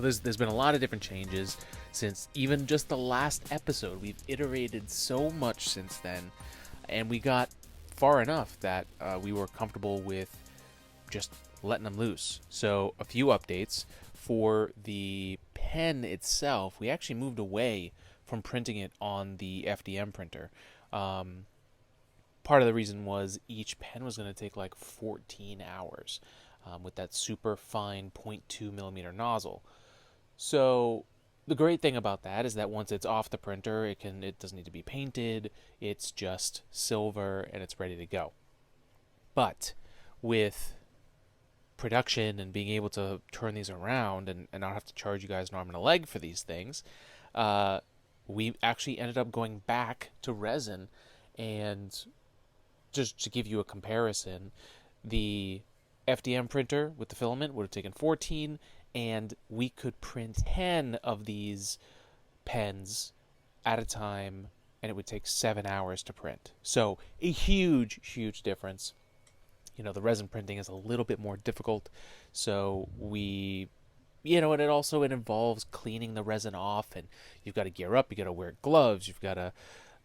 There's been a lot of different changes since even just the last episode. We've iterated so much since then, and we got far enough that we were comfortable with just letting them loose. So a few updates for the pen itself. We actually moved away from printing it on the FDM printer. Part of the reason was each pen was going to take like 14 hours with that super fine 0.2 millimeter nozzle. So the great thing about that is that once it's off the printer, it doesn't need to be painted. It's just silver and it's ready to go. But with production and being able to turn these around and not have to charge you guys an arm and a leg for these things, we actually ended up going back to resin. And just to give you a comparison, the FDM printer with the filament would have taken 14, and we could print 10 of these pens at a time, and it would take 7 hours to print. So a huge difference. The resin printing is a little bit more difficult, so and it involves cleaning the resin off, and you've got to gear up, you got to wear gloves, you've got to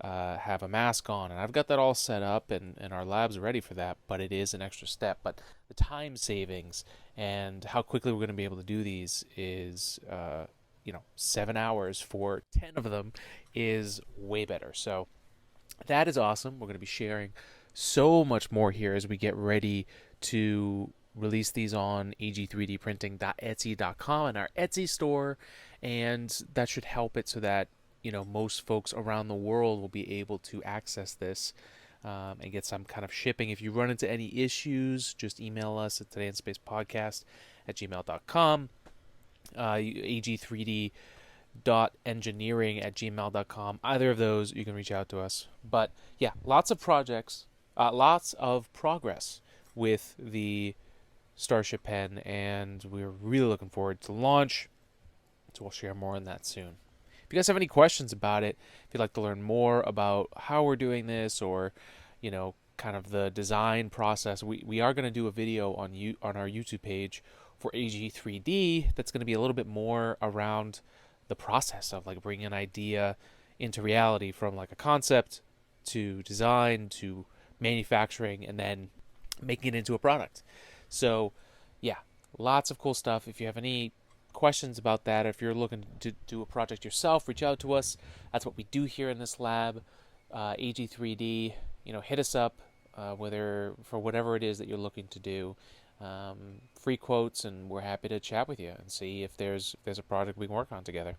have a mask on, and I've got that all set up, and our lab's ready for that, but it is an extra step. But the time savings and how quickly we're going to be able to do these is 7 hours for 10 of them is way better. So that is awesome. We're going to be sharing so much more here as we get ready to release these on ag3dprinting.etsy.com and our Etsy store, and that should help it so that most folks around the world will be able to access this and get some kind of shipping. If you run into any issues, just email us at todayinspacepodcast@gmail.com, ag3d.engineering@gmail.com. Either of those, you can reach out to us. But yeah, lots of projects, lots of progress with the Starship pen, and we're really looking forward to launch. So we'll share more on that soon. If you guys have any questions about it, if you'd like to learn more about how we're doing this, or kind of the design process, we are going to do a video on our YouTube page for AG3D that's going to be a little bit more around the process of like bringing an idea into reality, from like a concept to design to manufacturing and then making it into a product. So yeah, lots of cool stuff. If you have any questions about that, if you're looking to do a project yourself, reach out to us. That's what we do here in this lab. AG3D, hit us up, whether for whatever it is that you're looking to do. Free quotes, and we're happy to chat with you and see if there's a project we can work on together.